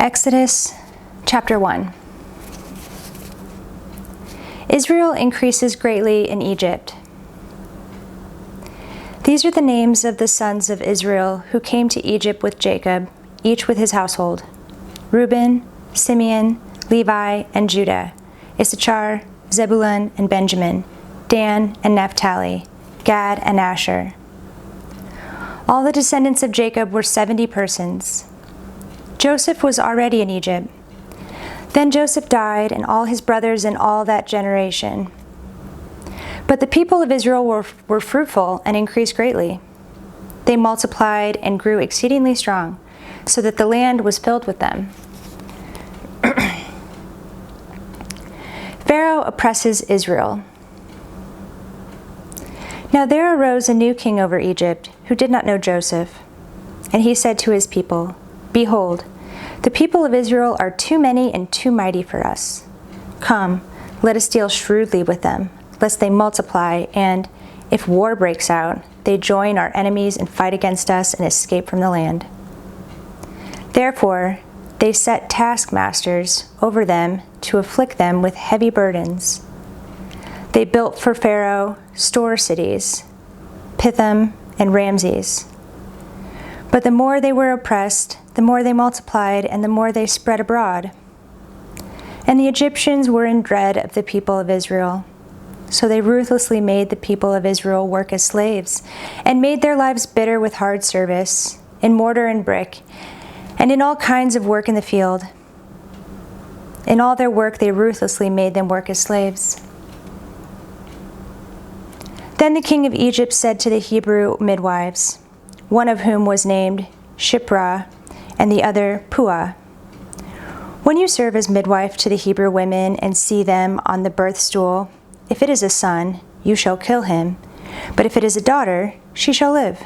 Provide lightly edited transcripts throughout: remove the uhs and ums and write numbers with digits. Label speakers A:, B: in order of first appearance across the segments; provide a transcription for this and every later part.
A: Exodus chapter 1. Israel increases greatly in Egypt. These are the names of the sons of Israel who came to Egypt with Jacob, each with his household: Reuben, Simeon, Levi, and Judah, Issachar, Zebulun, and Benjamin, Dan and Naphtali, Gad and Asher. All the descendants of Jacob were 70 persons. Joseph was already in Egypt. Then Joseph died, and all his brothers and all that generation. But the people of Israel were fruitful and increased greatly. They multiplied and grew exceedingly strong, so that the land was filled with them. Pharaoh oppresses Israel. Now there arose a new king over Egypt, who did not know Joseph. And he said to his people, "Behold, the people of Israel are too many and too mighty for us. Come, let us deal shrewdly with them, lest they multiply, and, if war breaks out, they join our enemies and fight against us and escape from the land." Therefore, they set taskmasters over them to afflict them with heavy burdens. They built for Pharaoh store cities, Pithom and Ramses. But the more they were oppressed, the more they multiplied, and the more they spread abroad. And the Egyptians were in dread of the people of Israel. So they ruthlessly made the people of Israel work as slaves, and made their lives bitter with hard service, in mortar and brick, and in all kinds of work in the field. In all their work they ruthlessly made them work as slaves. Then the king of Egypt said to the Hebrew midwives, one of whom was named Shiphrah, and the other Puah, "When you serve as midwife to the Hebrew women and see them on the birth stool, if it is a son, you shall kill him, but if it is a daughter, she shall live."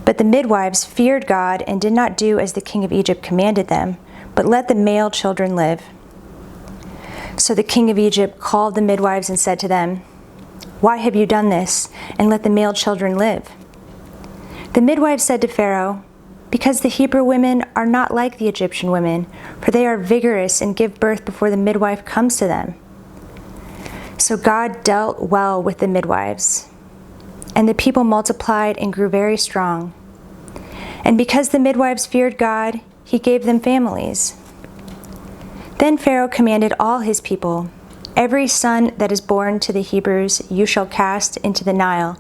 A: But the midwives feared God and did not do as the king of Egypt commanded them, but let the male children live. So the king of Egypt called the midwives and said to them, "Why have you done this, and let the male children live?" The midwives said to Pharaoh, "Because the Hebrew women are not like the Egyptian women, for they are vigorous and give birth before the midwife comes to them." So God dealt well with the midwives, and the people multiplied and grew very strong. And because the midwives feared God, he gave them families. Then Pharaoh commanded all his people, "Every son that is born to the Hebrews you shall cast into the Nile,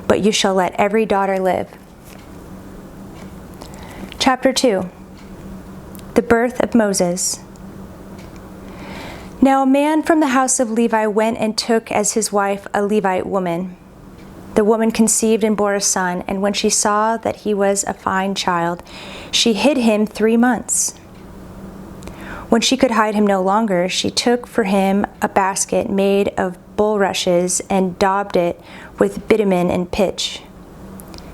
A: but you shall let every daughter live." Chapter 2. The birth of Moses. Now a man from the house of Levi went and took as his wife a Levite woman. The woman conceived and bore a son, and when she saw that he was a fine child, she hid him 3 months. When she could hide him no longer, she took for him a basket made of bulrushes and daubed it with bitumen and pitch.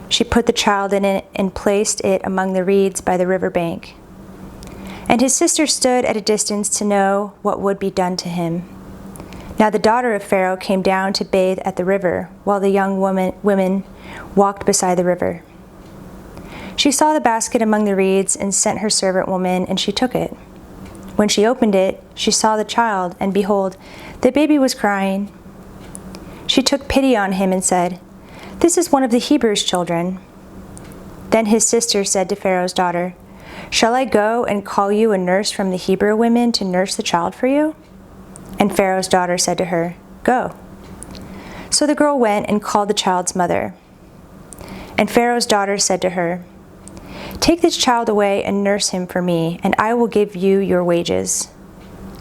A: She put the child in it and placed it among the reeds by the river bank. And his sister stood at a distance to know what would be done to him. Now the daughter of Pharaoh came down to bathe at the river, while the young women walked beside the river. She saw the basket among the reeds and sent her servant woman, and she took it. When she opened it, she saw the child, and behold, the baby was crying. She took pity on him and said, "This is one of the Hebrews' children." Then his sister said to Pharaoh's daughter, "Shall I go and call you a nurse from the Hebrew women to nurse the child for you?" And Pharaoh's daughter said to her, "Go." So the girl went and called the child's mother. And Pharaoh's daughter said to her, "Take this child away and nurse him for me, and I will give you your wages."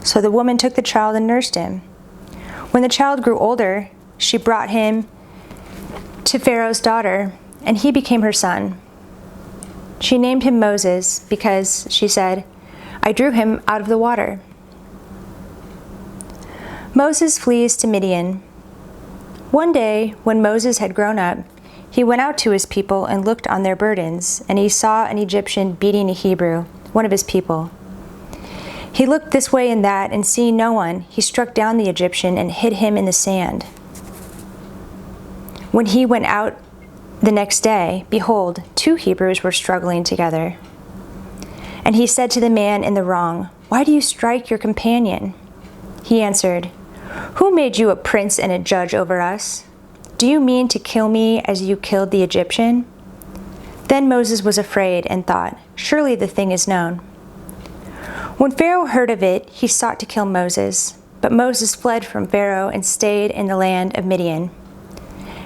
A: So the woman took the child and nursed him. When the child grew older, she brought him to Pharaoh's daughter, and he became her son. She named him Moses because, she said, "I drew him out of the water." Moses flees to Midian. One day, when Moses had grown up, he went out to his people and looked on their burdens, and he saw an Egyptian beating a Hebrew, one of his people. He looked this way and that, and seeing no one, he struck down the Egyptian and hid him in the sand. When he went out the next day, behold, 2 Hebrews were struggling together. And he said to the man in the wrong, "Why do you strike your companion?" He answered, "Who made you a prince and a judge over us? Do you mean to kill me as you killed the Egyptian?" Then Moses was afraid and thought, "Surely the thing is known." When Pharaoh heard of it, he sought to kill Moses. But Moses fled from Pharaoh and stayed in the land of Midian.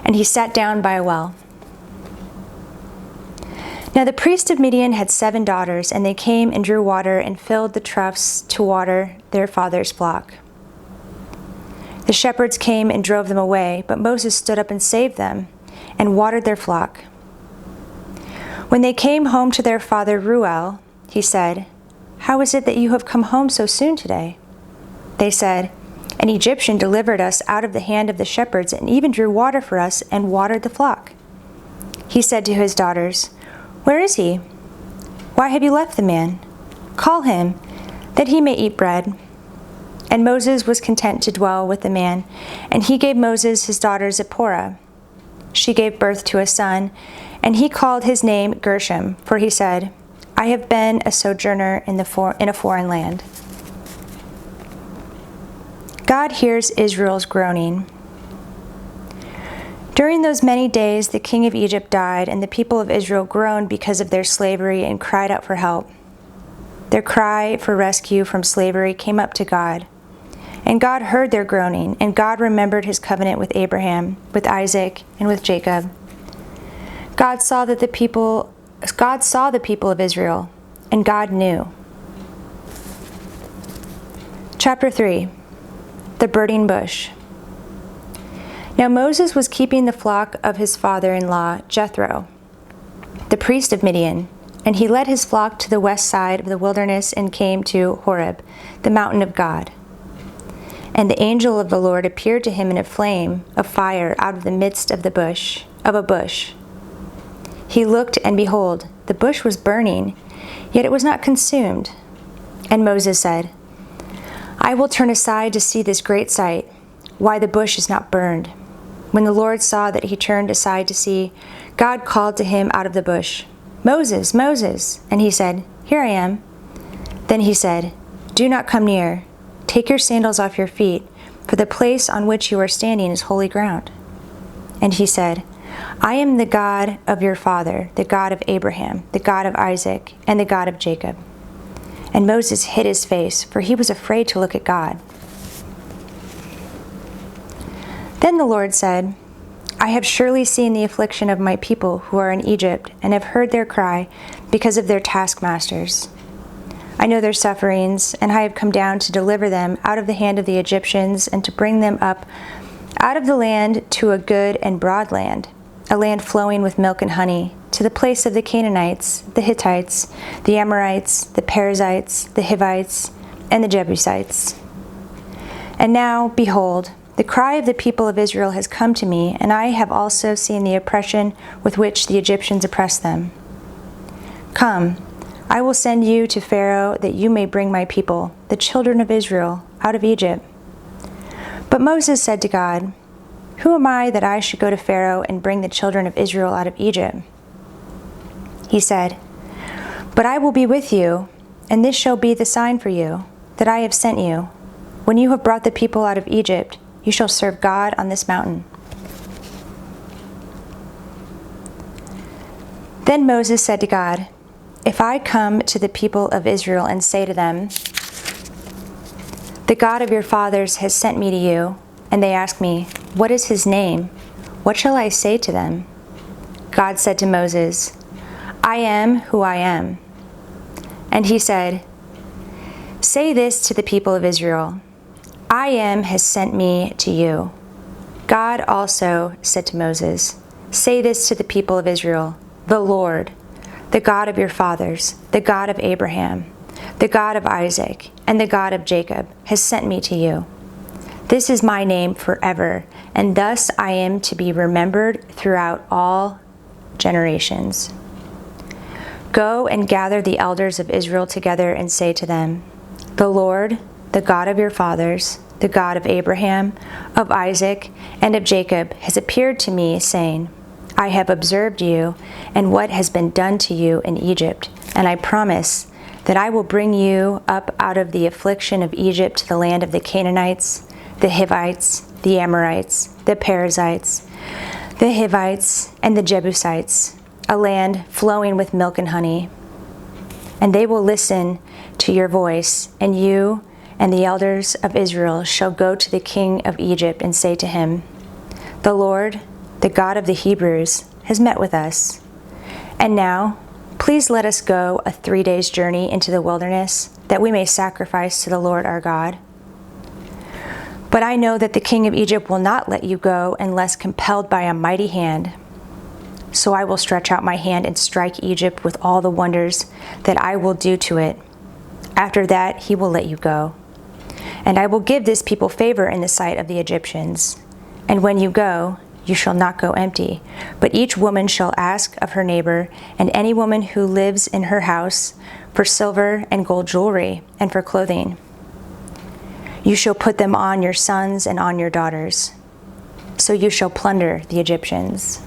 A: And he sat down by a well. Now the priest of Midian had 7 daughters, and they came and drew water and filled the troughs to water their father's flock. The shepherds came and drove them away, but Moses stood up and saved them and watered their flock. When they came home to their father Reuel, he said, "How is it that you have come home so soon today?" They said, "An Egyptian delivered us out of the hand of the shepherds and even drew water for us and watered the flock." He said to his daughters, "Where is he? Why have you left the man? Call him, that he may eat bread." And Moses was content to dwell with the man, and he gave Moses his daughter Zipporah. She gave birth to a son, and he called his name Gershom, for he said, "I have been a sojourner in a foreign land." God hears Israel's groaning. During those many days, the king of Egypt died, and the people of Israel groaned because of their slavery and cried out for help. Their cry for rescue from slavery came up to God. And God heard their groaning, and God remembered his covenant with Abraham, with Isaac, and with Jacob. God saw the people of Israel, and God knew. Chapter 3. The burning bush. Now Moses was keeping the flock of his father-in-law, Jethro, the priest of Midian, and he led his flock to the west side of the wilderness and came to Horeb, the mountain of God. And the angel of the Lord appeared to him in a flame of fire out of the midst of a bush. He looked, and behold, the bush was burning, yet it was not consumed. And Moses said, "I will turn aside to see this great sight, why the bush is not burned." When the Lord saw that he turned aside to see, God called to him out of the bush, "Moses, Moses!" And he said, "Here I am." Then he said, "Do not come near. Take your sandals off your feet, for the place on which you are standing is holy ground." And he said, "I am the God of your father, the God of Abraham, the God of Isaac, and the God of Jacob." And Moses hid his face, for he was afraid to look at God. Then the Lord said, "I have surely seen the affliction of my people who are in Egypt, and have heard their cry because of their taskmasters. I know their sufferings, and I have come down to deliver them out of the hand of the Egyptians, and to bring them up out of the land to a good and broad land, a land flowing with milk and honey, to the place of the Canaanites, the Hittites, the Amorites, the Perizzites, the Hivites, and the Jebusites. And now, behold, the cry of the people of Israel has come to me, and I have also seen the oppression with which the Egyptians oppress them. Come, I will send you to Pharaoh, that you may bring my people, the children of Israel, out of Egypt." But Moses said to God, "Who am I that I should go to Pharaoh and bring the children of Israel out of Egypt?" He said, "But I will be with you, and this shall be the sign for you, that I have sent you. When you have brought the people out of Egypt, you shall serve God on this mountain." Then Moses said to God, "If I come to the people of Israel and say to them, 'The God of your fathers has sent me to you,' and they ask me, 'What is his name?' what shall I say to them?" God said to Moses, "I am who I am." And he said, "Say this to the people of Israel, 'I am has sent me to you.'" God also said to Moses, "Say this to the people of Israel, 'The Lord, the God of your fathers, the God of Abraham, the God of Isaac, and the God of Jacob, has sent me to you. This is my name forever, and thus I am to be remembered throughout all generations. Go and gather the elders of Israel together and say to them, 'The Lord, the God of your fathers, the God of Abraham, of Isaac, and of Jacob, has appeared to me, saying, I have observed you and what has been done to you in Egypt, and I promise that I will bring you up out of the affliction of Egypt to the land of the Canaanites, the Hivites, the Amorites, the Perizzites, the Hivites, and the Jebusites, a land flowing with milk and honey. And they will listen to your voice, and you and the elders of Israel shall go to the king of Egypt and say to him, the Lord, the God of the Hebrews, has met with us. And now, please let us go a 3 days' journey into the wilderness, that we may sacrifice to the Lord our God. But I know that the king of Egypt will not let you go unless compelled by a mighty hand. So I will stretch out my hand and strike Egypt with all the wonders that I will do to it. After that, he will let you go. And I will give this people favor in the sight of the Egyptians. And when you go, you shall not go empty, but each woman shall ask of her neighbor and any woman who lives in her house for silver and gold jewelry and for clothing. You shall put them on your sons and on your daughters. So you shall plunder the Egyptians.